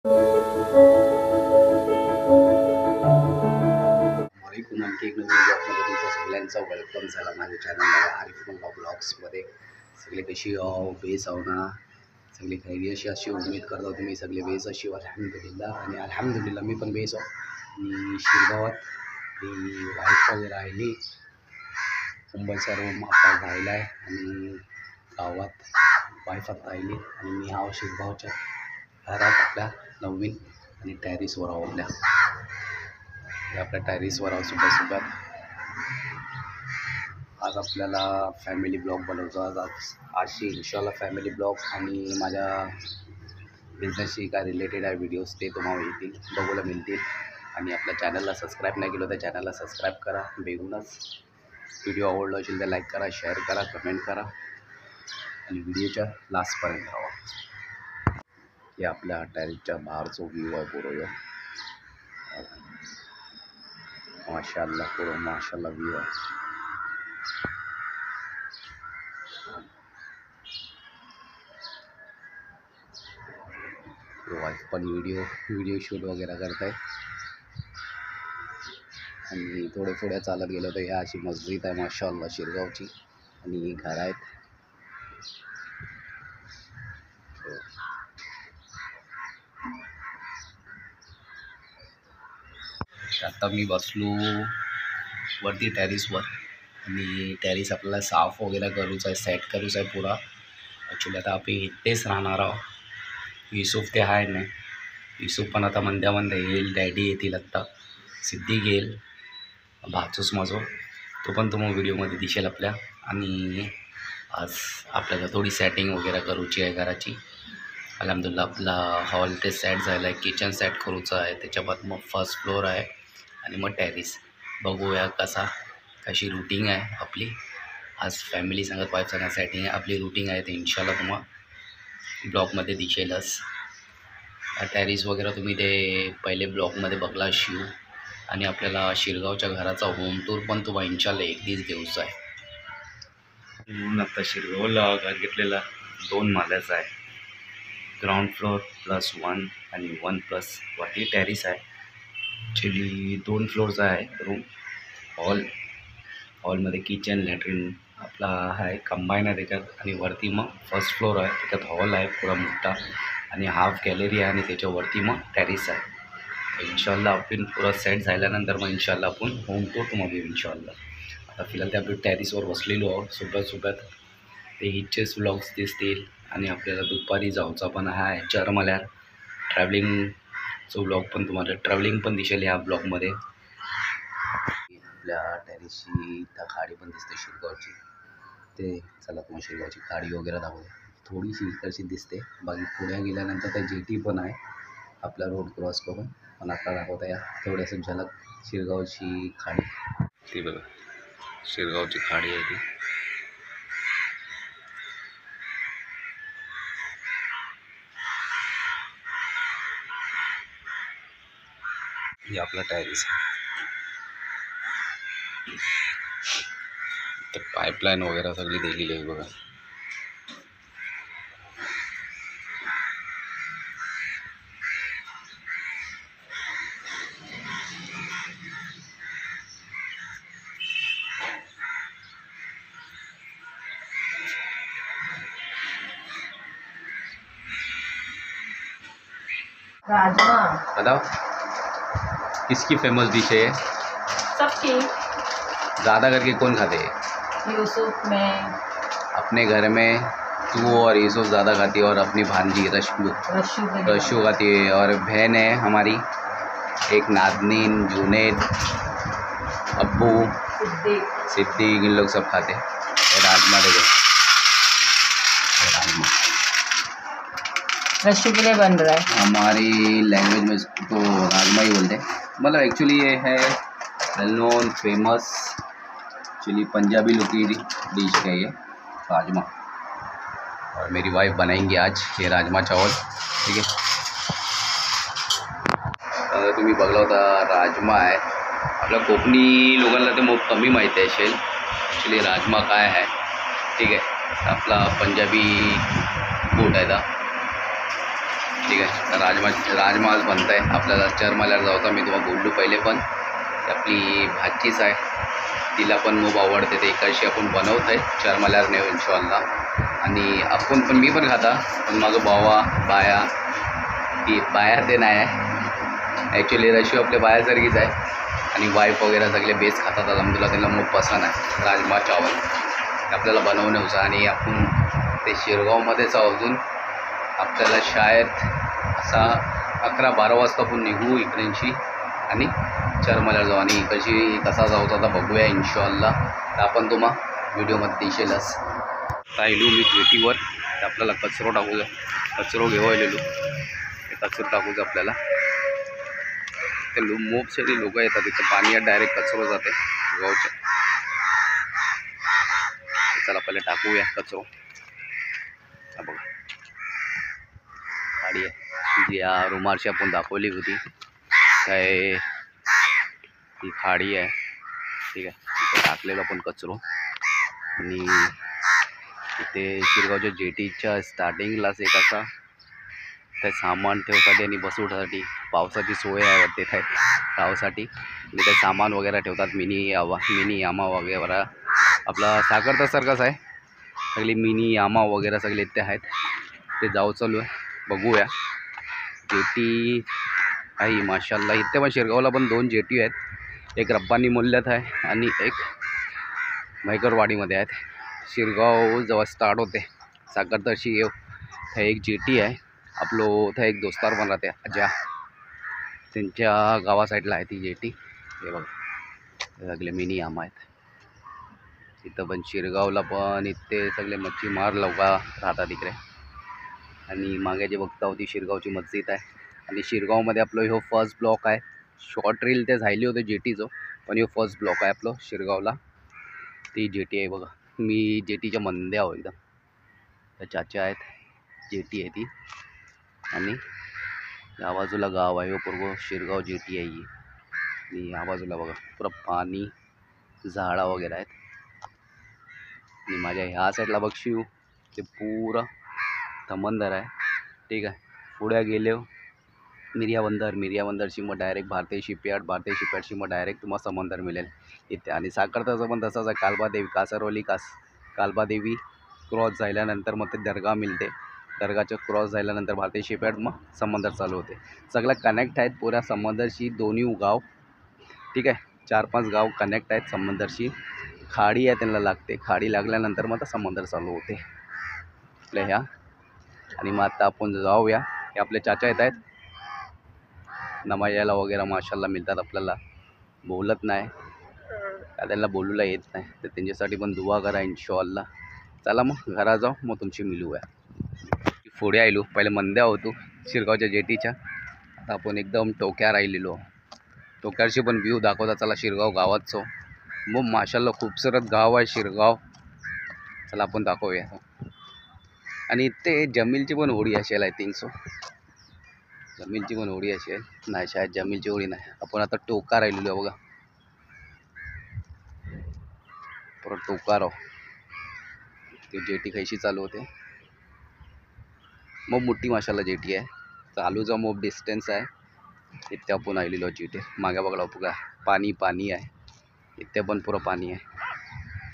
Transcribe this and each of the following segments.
वालेकुम आणखी एक नवीन ब्लॉगमध्ये तुमचं सगळ्यांचं वेलकम झाला माझ्या चॅनलला आरिफ मुल्ला ब्लॉग्समध्ये. सगळे कशी बेस आहो ना, सगळी खैरी अशी उमेद करतो तुम्ही सगळे बेस अशी अल्हम्दुलिल्लाह. आणि अल्हम्दुलिल्लाह मी पण बेस आहो. आणि शिरगावात ती वाईफ वगैरे राहिली, मुंबईचा रूम आपला राहिला आहे आणि गावात वाईफात राहिली. आणि मी आहो शिरगावच्या घरात आपल्या नवीन आणि टॅरिसवर आहो आपल्या टॅरिसवर आहो सुबह आज आपल्याला फॅमिली ब्लॉग बनवतो. आजची इन्शाल्लाह फॅमिली ब्लॉग आणि माझ्या बिझनेसशी काय रिलेटेड आहे व्हिडिओज ते तुम्हाला येतील, बघायला मिळतील. आणि आपल्या चॅनलला सबस्क्राईब नाही केलं तर चॅनलला सबस्क्राईब करा. बेगूनच व्हिडिओ आवडला असेल तर लाईक करा, शेअर करा, कमेंट करा आणि व्हिडिओच्या लास्टपर्यंत राहा. हे आपल्या टॅरिसच्या बाहेरचा व्ह्यू आहे पूर्ण. माशाअल्लाह पूर्ण माशाअल्लाह व्ह्यू आहे. वाईफ पण व्हिडिओ शूट वगैरे करत आहे. आणि थोड्या चालत गेलो तर ह्या अशी मस्जिद आहे माशाअल्लाह शिरगावची. आणि घर आहेत. आता मी बसलो वरती टॅरिसवर. आणि टॅरिस आपल्याला साफ वगैरे करूच आहे, सेट करूच आहे पुरा. ॲक्च्युली आता आपण इथेच राहणार आहोत. युसुफ ते आहे नाही, युसुफ पण आता मंद्या येईल, डॅडी येतील आत्ता, सिद्धी येईल, भाचूस माझो तो पण तुम्हाला व्हिडिओमध्ये दिसेल आपल्या. आणि आज आपल्याला थोडी सेटिंग वगैरे करूची आहे घराची. अल्हम्दुलिल्लाह आपला हॉल ते सेट झाला आहे, किचन सेट करूचं आहे, त्याच्या बाद मग फर्स्ट फ्लोअर आहे आणि मग टॅरिस. बघूया कशी रूटीन आहे आपली. आज फॅमिली सांगत वाईफ सांगत सेटिंग आहे आपली, रूटीन आहे ते इन्शाल्लाह तुम्हाला ब्लॉगमध्ये दिसेलच. टॅरिस वगैरे तुम्ही ते पहिले ब्लॉगमध्ये बघला शिव. आणि आपल्याला शिरगावच्या घराचा होम टूर पण तुम्हाला इन्शाल्लाह एक दिवस देऊचा आहे. म्हणून आता शिरगावला घर घेतलेला 2 माळ्याचा आहे. ग्राउंड फ्लोअर +1 आणि 1+ वरती टॅरिस आहे. ॲक्च्युली 2 फ्लोअरचा आहे रूम. हॉलमध्ये किचन लॅट्रिन आपला आहे, कंबाईन आहे त्याच्यात. आणि वरती मग फर्स्ट फ्लोअर आहे, त्याच्यात हॉल आहे पुरा मोठा आणि हाफ गॅलरी आहे. आणि त्याच्यावरती मग टॅरिस आहे. इन्शाल्लाह आपण पुरा सेट झाल्यानंतर मग इन्शाल्लाह आपण होम टूर तुम्हाला घेऊ इन्शाल्लाह. आता फिलहाल ते आपण टॅरिसवर बसलेलो आहोत सोबत ते हिचेच व्लॉग्स दिसतील. आणि आपल्याला दुपारी जाऊचा पण आहे चरमल्यार ट्रॅव्हलिंगचं व्लॉग पण तुम्हाला ट्रॅव्हलिंग पण दिसेल ह्या ब्लॉगमध्ये. आपल्या टॅरिसची त्या खाडी पण दिसते शिरगावची. ते चला तुम्हाला शिरगावची खाडी वगैरे दाखवते. थोडीशी इकडची दिसते, बाकी पुढे गेल्यानंतर त्या जेटी पण आहे आपला रोड क्रॉस करून. पण आता दाखवता या थोडंसं झलक शिरगावची खाडी. ती बघा शिरगावची खाडी आहे ती. ही आपला टॅरिस आहे. तर पाईपलाईन वगैरे सगळी दिलेली आहे बघा. राजमा बताओ किसकी फेमस डिश है? सबकी। ज़्यादा करके कौन खाते हैं? यूसुफ में अपने घर में तू और यूसुफ ज़्यादा खाती है और अपनी भांजी रशु खाती है. और बहन है हमारी एक नादनीन, जुनेद, अब्बू, सिद्दीक इन लोग सब खाते हैं. राजमा देखो, राजमा रशु के लिए बन रहा है. हमारी लैंग्वेज में इसको राजमा ही बोलते हैं. मतलब एक्चुअली ये है वेल नोन फेमस एक्चुअली पंजाबी लोग की डिश है ये राजमा. और मेरी वाइफ बनाएंगी आज ये राजमा चावल. ठीक है, तुम्ही बघला होता राजमा आहे. आपल्या कोकणी लोकांना ते खूप कमी माहिती आहे असेल ॲक्च्युली राजमा काय आहे. ठीक आहे, आपला पंजाबी फूड आहे. ठीक आहे. तर राजमा आज बनत आहे आपल्याला. चरमल्यावर जाऊ तर मी तुम्हाला बोललो पहिले, पण आपली भाचीच आहे, तिला पण खूप आवडते ते. एकाशी आपण बनवत आहे चरमल्यावर नेऊ इन्शॉल्लाह. आणि आपण पण मी पण खाता, पण माझं बाया ती बाया ते नाही आहे ॲक्च्युली. रशिया आपल्या बायासारखीच आहे आणि वाईफ वगैरे सगळे बेस खातात अलहमदुल्ला. त्यांना खूप पसंत आहे राजमा चावल. आपल्याला बनवणे होतं आणि आपण ते शिरगावमध्येच अजून आपल्याला शायद असा 11-12 वाजता आपण निघू इकडे आणि चरमल्यावर जाऊ. आणि इकडची कसा जाऊ आता बघूया इन्शॉल्लाह. तर आपण तुम्हाला व्हिडिओमध्ये दिसेलच. राहिलो मी जेटीवर, तर आपल्याला कचरो टाकूया. कचरो घेवायलेलो, ते कचरो टाकूचं आपल्याला. ते मोपसाठी लोक येतात तिथं, पाण्यात डायरेक्ट कचरो जाते गावच्या. चला पहिले टाकूया कचरो. हा बघा खाडी आहे जी या रुमालशी आपण दाखवली होती, काय ती खाडी आहे. ठीक आहे, तिथं टाकलेलं आपण कचरो. आणि इथे शिरगावच्या जेटीच्या स्टार्टिंगलाच एक असा काय सामान ठेवसाठी आणि बसवण्यासाठी पावसाची सोय आहे वाटते काय रावसाठी. आणि ते सामान वगैरे ठेवतात, मिनी यामा वगैरे. आपला साखरचा सर्कस आहे, सगळी मिनी यामा वगैरे सगळे इथे आहेत. ते जाऊ चालू आहे, बघूया. जेटी आहे माशाल्लाह. इथे पण शिरगावला पण 2 जेटी आहेत, एक रब्बानी मूल्यात आहे आणि एक मैकरवाडीमध्ये आहेत. शिरगाव जेव्हा स्टार्ट होते साखरतर्शी एक जेटी आहे आपलं. त्या एक दोस्तार पण राहते अजा, त्यांच्या गावा साईडला आहे ती जेटी. हे बघा सगळे मिनी यामा आहेत. इथं पण शिरगावला पण इथे सगळे मच्छीमार लोक राहतात इकडे. आणि मागे जे बघता होती शिरगावची मस्जिद आहे. आणि शिरगावमध्ये आपलं ह्यो फर्स्ट ब्लॉक आहे. शॉर्ट रील ते झाली होते जेटीचं, पण ह्यो फर्स्ट ब्लॉक आहे आपलं शिरगावला. ती जेटी आहे बघा. मी जेटीच्या मंद्या आहो एकदम. त्या चाचा आहेत, जेटी आहे ती. आणि या बाजूला गाव आहे, पूर्व शिरगाव जेटी आहे ही. आणि या बाजूला बघा पुरं पाणी, झाडा वगैरे आहेत. आणि माझ्या ह्या साईडला बघशीव ते पुरं समंदर आहे. ठीक आहे, पुढे गेले मिरिया बंदरशी मग डायरेक्ट भारतीय शिपयार्डशी मग डायरेक्ट तुम्हाला समंदर मिळेल इथे. आणि साखरताचं पण तसंच आहे. कालबादेवी कालबादेवी क्रॉस झाल्यानंतर मग ते दर्गा मिळते. दर्गाचं क्रॉस झाल्यानंतर भारतीय शिपयार्ड, मग समंदर चालू होते. सगळं कनेक्ट आहेत पुऱ्या समंदरशी, दोन्ही गाव. ठीक आहे, 4-5 गाव कनेक्ट आहेत समंदरशी. खाडी आहे त्यांना लागते, खाडी लागल्यानंतर मग आता समंदर चालू होते आपल्या ह्या. आणि मग आता आपण जाऊया. हे आपले चाचा येत आहेत, नमाजाला वगैरे माशाल्लाह मिळतात आपल्याला. बोलत नाही का, त्यांना बोलूला येत नाही, तर त्यांच्यासाठी पण दुआ करा इन्शॉल्लाह. चला मग घरा जाऊ, मग तुमची मिळूया. पुढे आलो, पहिले मंद्या होतो शिरगावच्या जेटीच्या. आता आपण एकदम टोक्या राहिलेलो. टोक्यावरची पण व्ह्यू दाखवता चला शिरगाव गावाचं. मग माशाल्लाह खूपसरत गाव आहे शिरगाव. चला आपण दाखवूया. आणि ते जमीलची पण होडी असेल आय थिंक सो. जमीलची पण होडी असेल, नाही शायद जमीलची होडी नाही. आपण आता टोका राहिलेलो आहे बघा, परत टोका राव. ती जेटी कशी चालू होते. मग मोठी माशाल्लाह जेटी आहे. चालूचा मोब डिस्टन्स आहे. इथे आपण आलेलो जेटी. मागे बघा बघा पाणी आहे इथे पण पुरं पाणी आहे.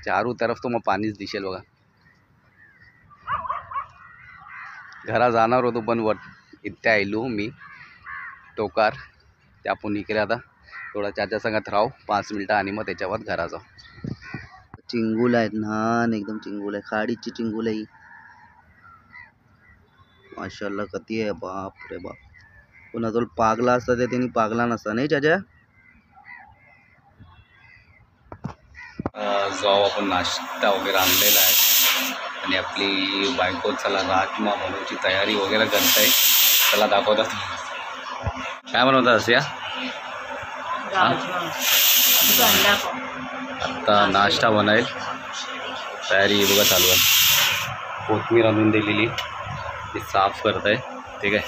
चारू तरफ तो मग पाणीच दिसेल बघा. घरा जाणार होतो पण इथे आलो मी टोकार. ते आपण इकडे आता थोडा चाचा संगत राहू 5 मिनटं आणि मग त्याच्यावर घरा जाऊ. चिंगूल आहेत ना, एकदम चिंगूल आहे. खाडीची चिंगूल आहे माशाल्लाह. कती आहे बाप रे बाप. पुन्हा तो पागला असता ते त्यांनी पागला नसता नाही चाचा. जाऊ आपण नाश्ता वगैरे आणलेला आहे आणि आपली बायको चला राजमा बनवण्याची तयारी वगैरे करताय. चला दाखवतात काय बनवतात असे. आत्ता नाश्ता बनाईल, तयारी बघा चालू आहे. कोथिंबीर आणून दिलेली ती साफ करत आहे. ठीक आहे,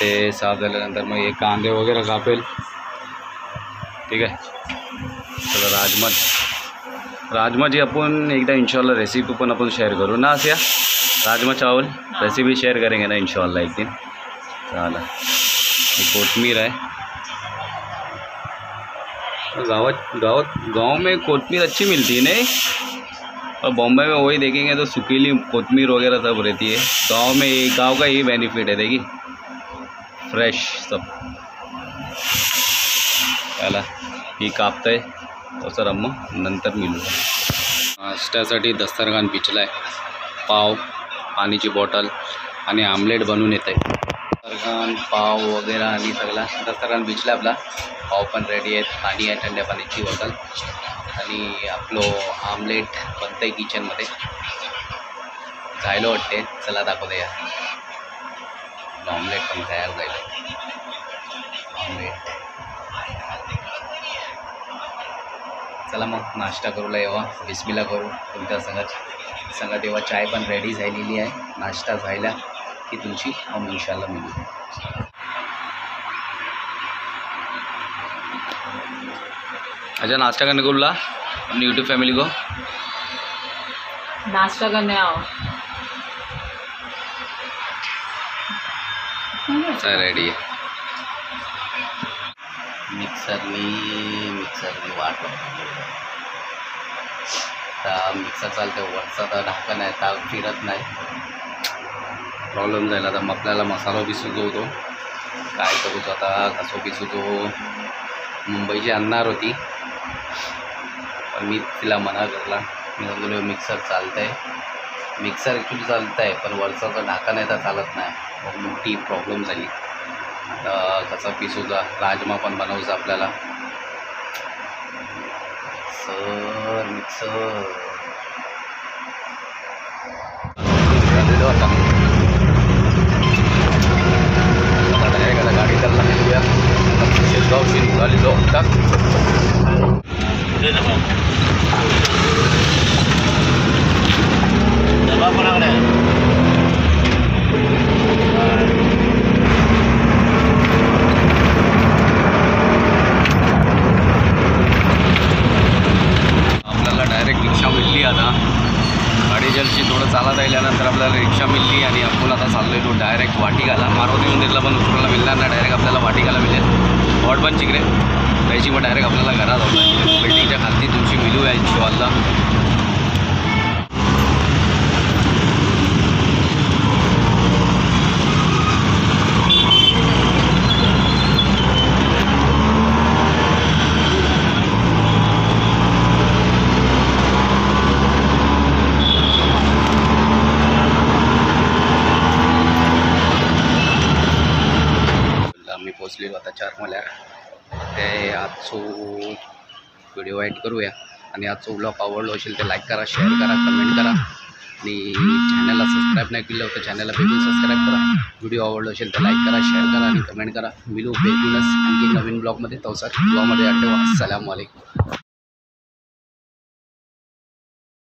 ते साफ झाल्यानंतर मग हे कांदे वगैरे कापेल. ठीक आहे, चला राजमाची आपण एकदा इंशाल्लाह रेसिपी पण आपण शेअर करू ना. असे राजमा चावल रेसिपी शेअर करेंगे ना इंशाल्लाह एक दिन. चला ही कोथमीर है। गाँव में कोथमीर अच्छी मिलती है नहीं, और बॉम्बे में वही देखेंगे तो सूखीली कोथमीर वगैरह सब रहती है। गांव का यही बेनिफिट है, देखिए फ्रेश सब। चला ही कापतंय तर मग नंतर मिळू। नाश्त्यासाठी दस्तरखान पिचलं आहे, पाव, पाण्याची बॉटल आणि आमलेट बनवून येत आहे। दस्तरखान पाव वगैरे आणि सगळा दस्तरखान पिचलं आपला। पाव पण रेडी आहेत, पाणी आहे, थंड पाण्याची बॉटल आणि आपलं आमलेट बनतंय किचनमध्ये। जायला वाटते, चला दाखवते या ऑमलेट पण तयार झालं। ऑमलेट चला मग नाश्ता करूला येवा, बिस्मिल्ला करू तुमच्या संगत येवा। चाय पण रेडी झालेली आहे, नाश्ता झाला की तुमची हम इंशाल्लाह मिळू। अच्छा नाश्ता करने को बोला अपनी यूट्यूब फैमिली को, नाश्ता करने आओ। रेडी आहे। मिक्सरनी वाट तर मिक्सर चालते, वरचा तर ढाकण आहे, तर फिरत नाही, प्रॉब्लेम झाला। तर मग आपल्याला मसाला बी सुचवतो, काय करूच आता, कसं बी सुचवतो। मुंबईची आणणार होती पण मी तिला मना करला। मी म्हणलो मिक्सर चालतं आहे, मिक्सर ॲक्च्युली चालतं आहे पण वरचा तर ढाकण आहे तर चालत नाही, मग मोठी प्रॉब्लेम झाली। आता कसा पिसूचा, राजमा पण बनवायचा आपल्याला। मिक्सर आता गाडी चालला निघूया, शेतगावशी निघाली जाऊ आता। डबा कोणाकडे आहे? आपल्याला डायरेक्ट रिक्षा मिळली आता। गाडीजलची थोडं चालत राहिल्यानंतर आपल्याला रिक्षा मिळली आणि आपण आता चाललोय तो डायरेक्ट वाटिकाला। मारुती मंदिरला पण उतरायला मिळणार नाही, डायरेक्ट आपल्याला वाटिकाला मिळेल। वॉर्ड पण चिकरे त्याची मग डायरेक्ट आपल्याला घरात होतं आहे, बिल्डिंगच्या खालती तुमची मिलू आहे इंशाअल्लाह। आम्ही पोचलेलो आता चारमल्या। ते आजचो व्हिडिओ ॲड करूया आणि आजचो ब्लॉग आवडलो असेल तर लाईक करा, शेअर करा, कमेंट करा आणि चॅनलला सबस्क्राईब नाही केलं तर चॅनलला भेटून सबस्क्राईब करा। व्हिडिओ आवडलो असेल तर लाईक करा, शेअर करा आणि कमेंट करा। मिळू भेटूनच आणखी नवीन ब्लॉगमध्ये, तवसात दुआमध्ये आठवा। अस्सलामु अलैकुम।